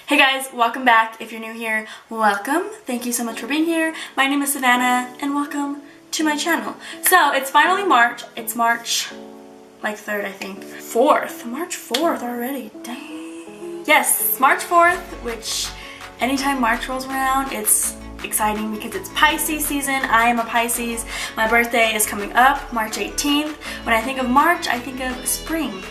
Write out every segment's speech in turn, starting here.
Hey guys, welcome back. If you're new here, welcome. Thank you so much for being here. My name is Savannah and welcome to my channel. So it's finally March. It's March like 3rd, I think. 4th. March 4th already. Dang. Yes, March 4th, which anytime March rolls around, it's exciting because it's Pisces season. I am a Pisces. My birthday is coming up, March 18th. When I think of March, I think of spring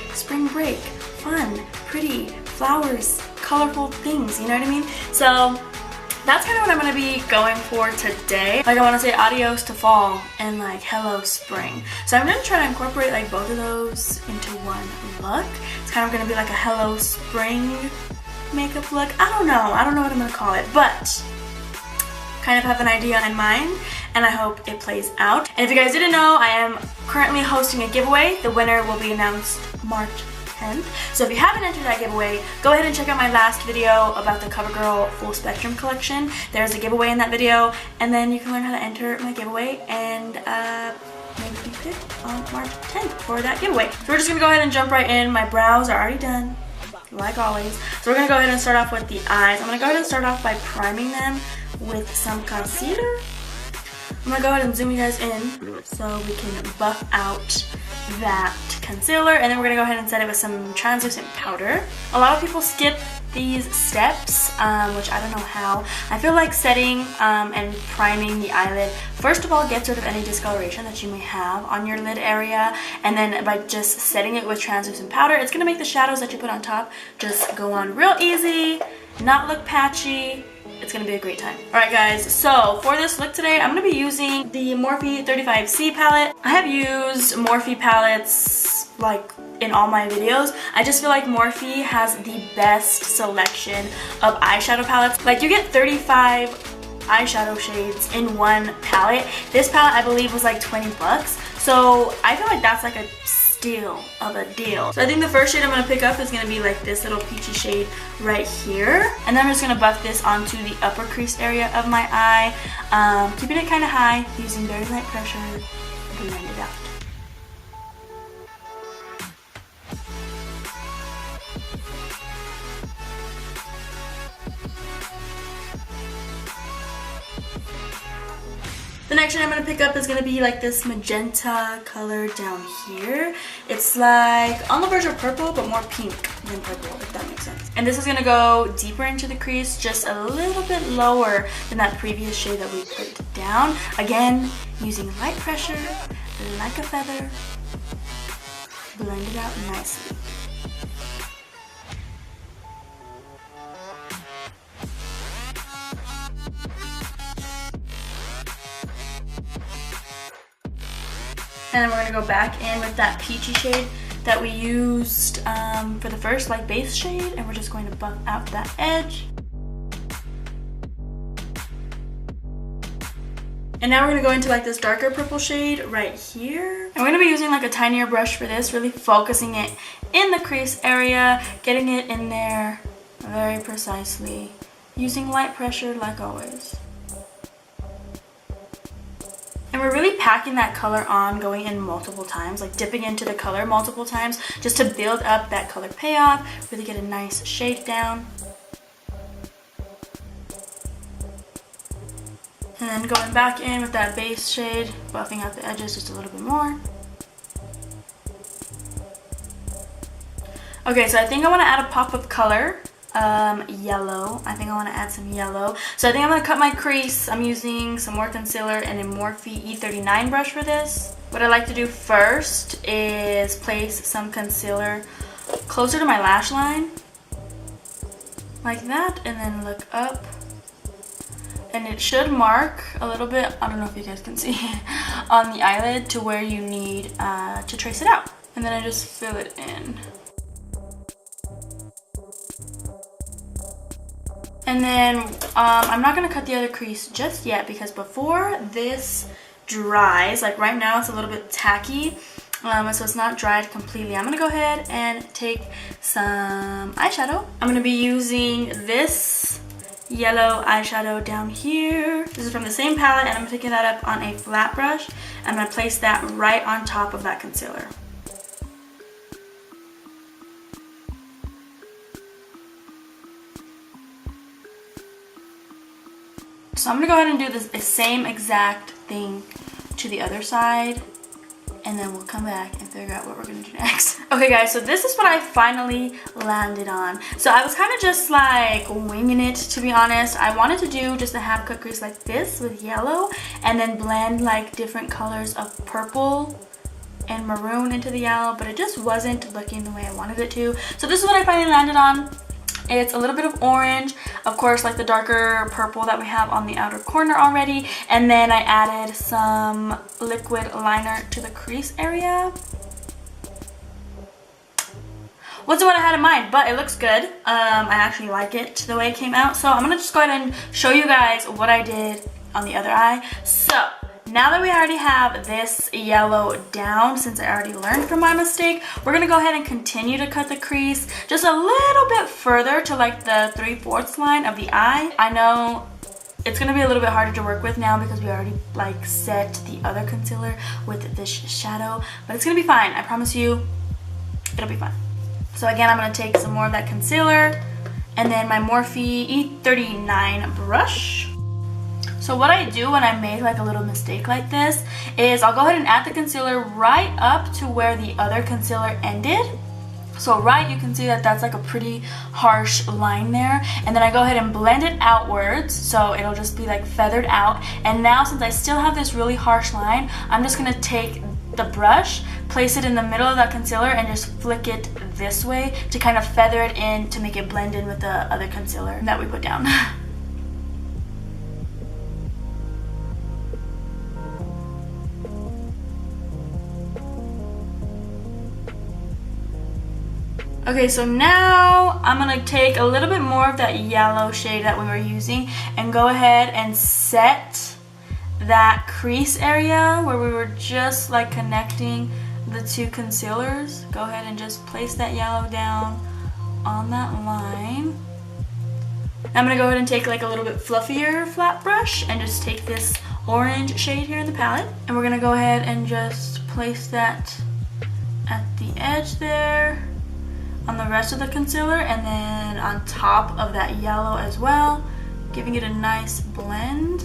break, fun, pretty, flowers, colorful things, you know what I mean? So that's kind of what I'm going to be going for today. Like I want to say adios to fall and like hello spring. So I'm going to try to incorporate like both of those into one look. It's kind of going to be like a hello spring makeup look. I don't know what I'm going to call it, but kind of have an idea in mind and I hope it plays out. And if you guys didn't know, I am currently hosting a giveaway. The winner will be announced March 10th. So if you haven't entered that giveaway, go ahead and check out my last video about the CoverGirl Full Spectrum collection. There's a giveaway in that video and then you can learn how to enter my giveaway and maybe be picked on March 10th for that giveaway. So we're just going to go ahead and jump right in. My brows are already done, like always. So we're going to go ahead and start off with the eyes. I'm going to go ahead and start off by priming them with some concealer. I'm going to go ahead and zoom you guys in so we can buff out that concealer, and then we're going to go ahead and set it with some translucent powder. A lot of people skip these steps, which I don't know how. I feel like setting and priming the eyelid, first of all, gets rid of any discoloration that you may have on your lid area, and then by just setting it with translucent powder, it's going to make the shadows that you put on top just go on real easy, not look patchy. It's gonna be a great time. Alright guys, so for this look today, I'm gonna be using the Morphe 35C palette. I have used Morphe palettes like in all my videos. I just feel like Morphe has the best selection of eyeshadow palettes. Like you get 35 eyeshadow shades in one palette. This palette I believe was like 20 bucks. So I feel like that's like a steal of a deal. So I think the first shade I'm going to pick up is going to be like this little peachy shade right here. And then I'm just going to buff this onto the upper crease area of my eye. Keeping it kind of high, using very light pressure to blend it out. The next shade I'm going to pick up is going to be like this magenta color down here. It's like on the verge of purple, but more pink than purple, if that makes sense. And this is going to go deeper into the crease, just a little bit lower than that previous shade that we put down. Again, using light pressure, like a feather, blend it out nicely. And then we're going to go back in with that peachy shade that we used for the first like base shade, and we're just going to buff out that edge. And now we're going to go into like this darker purple shade right here. And we're going to be using like a tinier brush for this, really focusing it in the crease area, getting it in there very precisely, using light pressure like always. And we're really packing that color on, going in multiple times, like dipping into the color multiple times just to build up that color payoff, really get a nice shade down. And then going back in with that base shade, buffing out the edges just a little bit more. Okay, so I think I want to add a pop of color. Yellow. I think I want to add some yellow. So I think I'm going to cut my crease. I'm using some more concealer and a Morphe E39 brush for this. What I like to do first is place some concealer closer to my lash line, like that, and then look up. And it should mark a little bit, I don't know if you guys can see, on the eyelid to where you need to trace it out. And then I just fill it in. And then I'm not going to cut the other crease just yet because before this dries, like right now it's a little bit tacky, so it's not dried completely. I'm going to go ahead and take some eyeshadow. I'm going to be using this yellow eyeshadow down here. This is from the same palette and I'm picking that up on a flat brush. I'm going to place that right on top of that concealer. So I'm gonna go ahead and do the same exact thing to the other side, and then we'll come back and figure out what we're gonna do next. Okay guys, so this is what I finally landed on. So I was kind of just like winging it, to be honest. I wanted to do just a half cut crease like this with yellow, and then blend like different colors of purple and maroon into the yellow, but it just wasn't looking the way I wanted it to. So this is what I finally landed on. It's a little bit of orange, of course, like the darker purple that we have on the outer corner already, and then I added some liquid liner to the crease area. Wasn't what I had in mind, but it looks good. I actually like it the way it came out, so I'm gonna just go ahead and show you guys what I did on the other eye. So now that we already have this yellow down, since I already learned from my mistake, we're gonna go ahead and continue to cut the crease just a little bit further to like the 3/4 line of the eye. I know it's gonna be a little bit harder to work with now because we already like set the other concealer with this shadow, but it's gonna be fine. I promise you, it'll be fine. So again, I'm gonna take some more of that concealer and then my Morphe E39 brush. So what I do when I make like a little mistake like this is I'll go ahead and add the concealer right up to where the other concealer ended. So right, you can see that that's like a pretty harsh line there, and then I go ahead and blend it outwards so it'll just be like feathered out. And now since I still have this really harsh line, I'm just gonna take the brush, place it in the middle of that concealer and just flick it this way to kind of feather it in to make it blend in with the other concealer that we put down. Okay, so now I'm gonna take a little bit more of that yellow shade that we were using and go ahead and set that crease area where we were just like connecting the two concealers. Go ahead and just place that yellow down on that line. I'm gonna go ahead and take like a little bit fluffier flat brush and just take this orange shade here in the palette, and we're gonna go ahead and just place that at the edge there on the rest of the concealer, and then on top of that yellow as well, giving it a nice blend.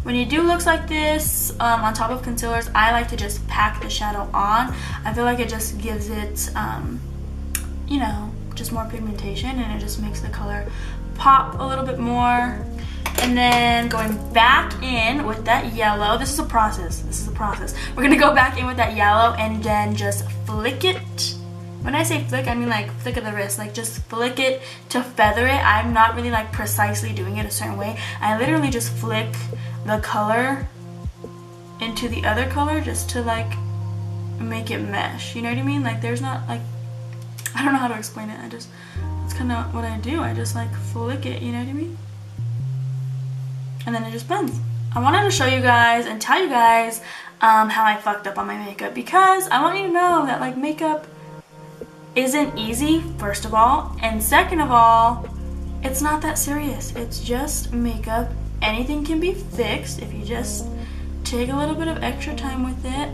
When you do looks like this on top of concealers, I like to just pack the shadow on. I feel like it just gives it, you know, just more pigmentation, and it just makes the color pop a little bit more. And then going back in with that yellow, this is a process, We're gonna go back in with that yellow and then just flick it. When I say flick, I mean like flick of the wrist, like just flick it to feather it. I'm not really like precisely doing it a certain way. I literally just flick the color into the other color just to like make it mesh, you know what I mean? Like there's not like, I don't know how to explain it. It's kind of what I do. I just like flick it, you know what I mean? And then it just blends. I wanted to show you guys and tell you guys how I fucked up on my makeup, because I want you to know that like makeup isn't easy, first of all, and second of all, it's not that serious. It's just makeup. Anything can be fixed if you just take a little bit of extra time with it.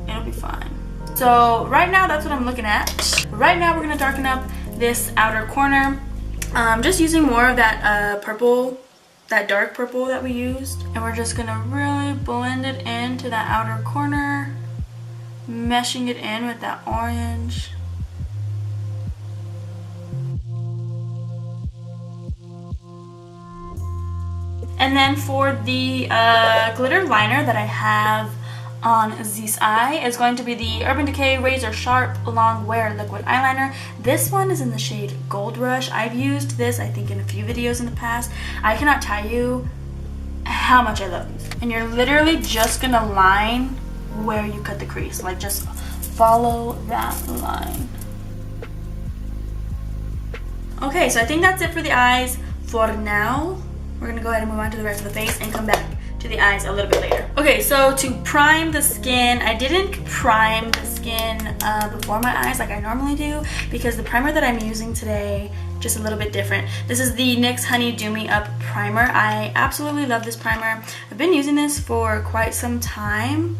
It'll be fine. So right now, that's what I'm looking at. Right now, we're gonna darken up this outer corner. Just using more of that purple, that dark purple that we used, and we're just gonna really blend it into that outer corner, meshing it in with that orange. And then for the glitter liner that I have on this eye is going to be the Urban Decay Razor Sharp Long Wear Liquid Eyeliner. This one is in the shade Gold Rush. I've used this, I think, in a few videos in the past. I cannot tell you how much I love these. And you're literally just gonna line where you cut the crease. Like, just follow that line. Okay, so I think that's it for the eyes for now. We're gonna go ahead and move on to the rest of the face and come back to the eyes a little bit later. Okay, so to prime the skin, I didn't prime the skin before my eyes like I normally do, because the primer that I'm using today just a little bit different. This is the NYX Honey Do Me Up primer. I absolutely love this primer. I've been using this for quite some time.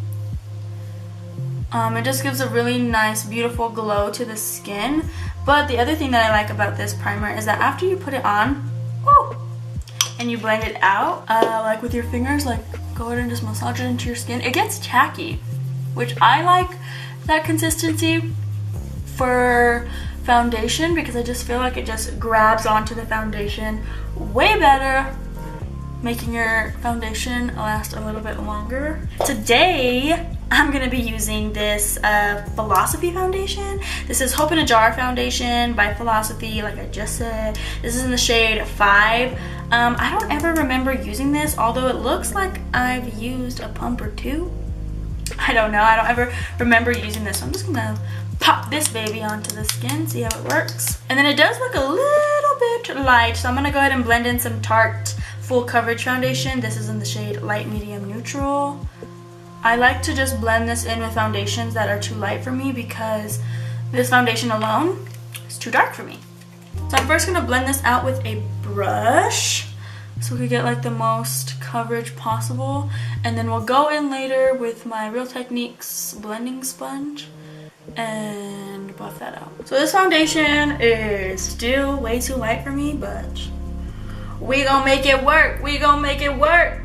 It just gives a really nice, beautiful glow to the skin. But the other thing that I like about this primer is that after you put it on, woo, and you blend it out, like with your fingers, like go ahead and just massage it into your skin. It gets tacky, which I like that consistency for foundation because I just feel like it just grabs onto the foundation way better, making your foundation last a little bit longer. Today, I'm gonna be using this Philosophy foundation. This is Hope in a Jar foundation by Philosophy, like I just said. This is in the shade 5. I don't ever remember using this, although it looks like I've used a pump or two. I don't know, I don't ever remember using this. So I'm just gonna pop this baby onto the skin, see how it works. And then it does look a little bit light, so I'm gonna go ahead and blend in some Tarte Full Coverage Foundation. This is in the shade Light Medium Neutral. I like to just blend this in with foundations that are too light for me because this foundation alone is too dark for me. So I'm first gonna blend this out with a brush so we can get like the most coverage possible. And then we'll go in later with my Real Techniques blending sponge and buff that out. So this foundation is still way too light for me, but we gonna make it work. We gonna make it work.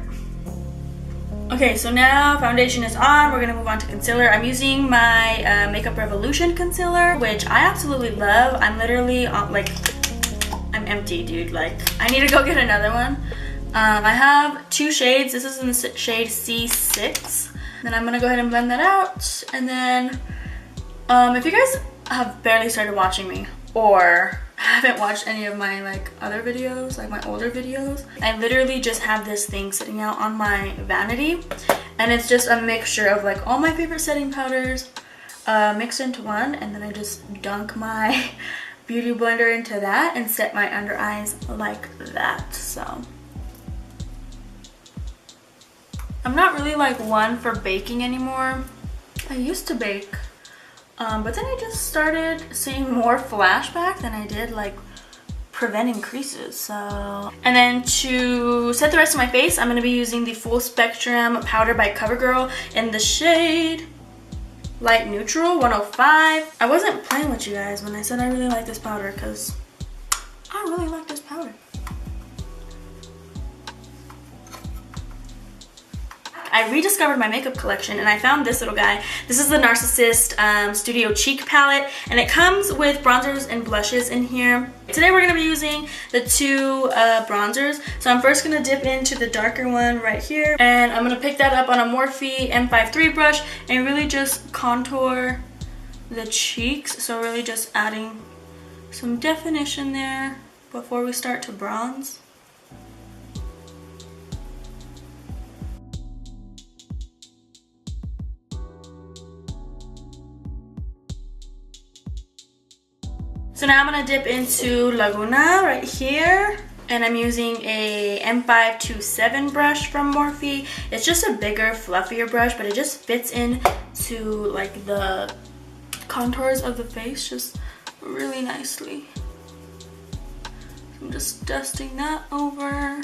Okay, so now foundation is on. We're gonna move on to concealer. I'm using my Makeup Revolution concealer, which I absolutely love. I'm literally like, I'm empty, dude. Like, I need to go get another one. I have 2 shades. This is in the shade C6. Then I'm gonna go ahead and blend that out. And then, if you guys have barely started watching me or haven't watched any of my like other videos, like my older videos, I literally just have this thing sitting out on my vanity, and it's just a mixture of like all my favorite setting powders mixed into one, and then I just dunk my beauty blender into that and set my under eyes like that. So I'm not really like one for baking anymore. I used to bake, but then I just started seeing more flashback than I did like preventing creases. So, and then to set the rest of my face, I'm going to be using the Full Spectrum powder by CoverGirl in the shade Light Neutral 105. I wasn't playing with you guys when I said I really like this powder because I really like this powder. I rediscovered my makeup collection and I found this little guy. This is the Narcissist Studio Cheek palette, and it comes with bronzers and blushes in here. Today we're going to be using the 2 bronzers. So I'm first going to dip into the darker one right here, and I'm going to pick that up on a Morphe M53 brush and really just contour the cheeks. So really just adding some definition there before we start to bronze. So now I'm going to dip into Laguna right here, and I'm using a M527 brush from Morphe. It's just a bigger, fluffier brush, but it just fits in to like the contours of the face just really nicely. I'm just dusting that over.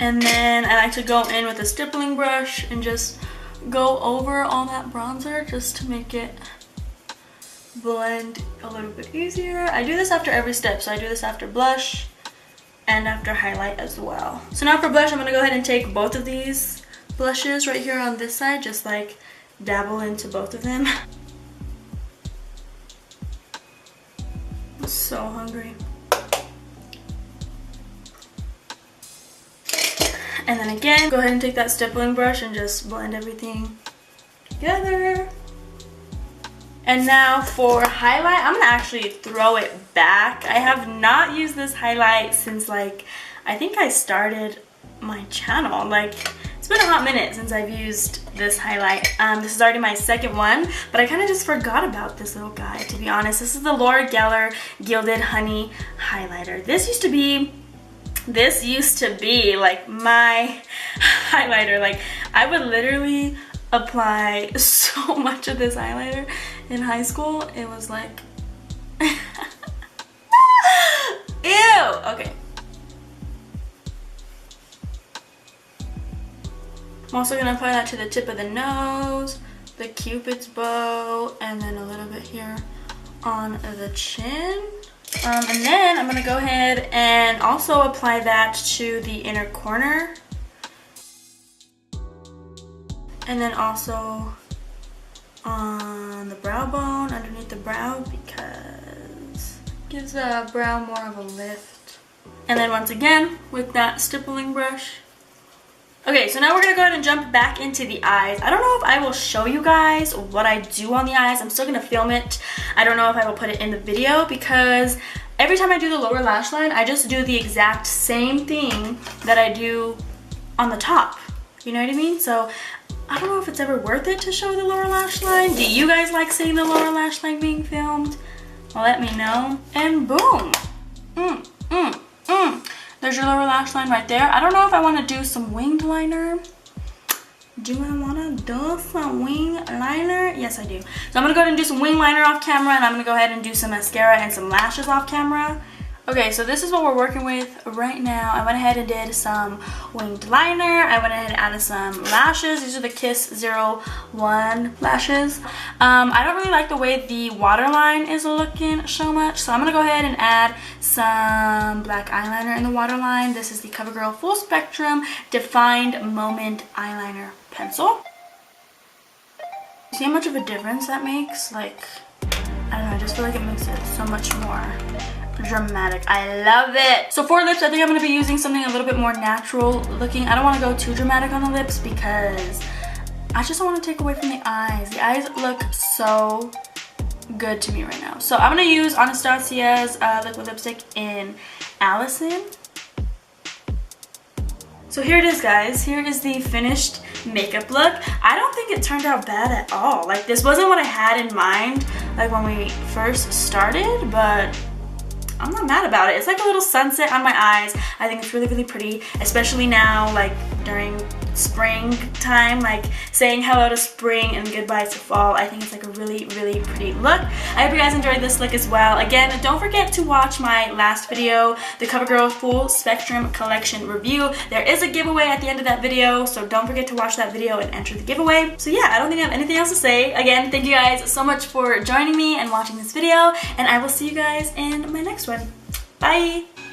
And then I like to go in with a stippling brush and just go over all that bronzer just to make it blend a little bit easier. I do this after every step, so I do this after blush and after highlight as well. So now for blush, I'm going to go ahead and take both of these blushes right here on this side, just like dabble into both of them. I'm so hungry. And then again, go ahead and take that stippling brush and just blend everything together. And now for highlight, I'm gonna actually throw it back. I have not used this highlight since like, I think I started my channel. Like, it's been a hot minute since I've used this highlight. This is already my 2nd one, but I kind of just forgot about this little guy, to be honest. This is the Laura Geller Gilded Honey Highlighter. This used to be like my highlighter. Like, I would literally apply so much of this highlighter in high school. It was like ew. Okay, I'm also gonna apply that to the tip of the nose, the Cupid's bow, and then a little bit here on the chin. And then I'm gonna go ahead and also apply that to the inner corner. And then also on the brow bone, underneath the brow, because it gives the brow more of a lift. And then once again, with that stippling brush. Okay, so now we're gonna go ahead and jump back into the eyes. I don't know if I will show you guys what I do on the eyes. I'm still gonna film it. I don't know if I will put it in the video because every time I do the lower lash line, I just do the exact same thing that I do on the top. You know what I mean? So I don't know if it's ever worth it to show the lower lash line. Do you guys like seeing the lower lash line being filmed? Well, let me know. And boom. There's your lower lash line right there. I don't know if I want to do some winged liner. Do I want to do some wing liner? Yes, I do. So I'm going to go ahead and do some wing liner off camera, and I'm going to go ahead and do some mascara and some lashes off camera. Okay, so this is what we're working with right now. I went ahead and did some winged liner. I went ahead and added some lashes. These are the Kiss 01 lashes. I don't really like the way the waterline is looking so much, so I'm going to go ahead and add some black eyeliner in the waterline. This is the CoverGirl Full Spectrum Defined Moment Eyeliner Pencil. See how much of a difference that makes? Like, I don't know, I just feel like it makes it so much more dramatic. I love it. So for lips, I think I'm going to be using something a little bit more natural looking. I don't want to go too dramatic on the lips because I just don't want to take away from the eyes. The eyes look so good to me right now. So I'm going to use Anastasia's liquid lipstick in Allison. So here it is, guys. Here is the finished makeup look. I don't think it turned out bad at all. Like, this wasn't what I had in mind like when we first started, but I'm not mad about it. It's like a little sunset on my eyes. I think it's really, really pretty, especially now, like during springtime, like saying hello to spring and goodbye to fall. I think it's like a really, really pretty look. I hope you guys enjoyed this look as well. Again, don't forget to watch my last video, the CoverGirl Full Spectrum Collection Review. There is a giveaway at the end of that video, so don't forget to watch that video and enter the giveaway. So yeah, I don't think I have anything else to say. Again, thank you guys so much for joining me and watching this video, and I will see you guys in my next one. Bye!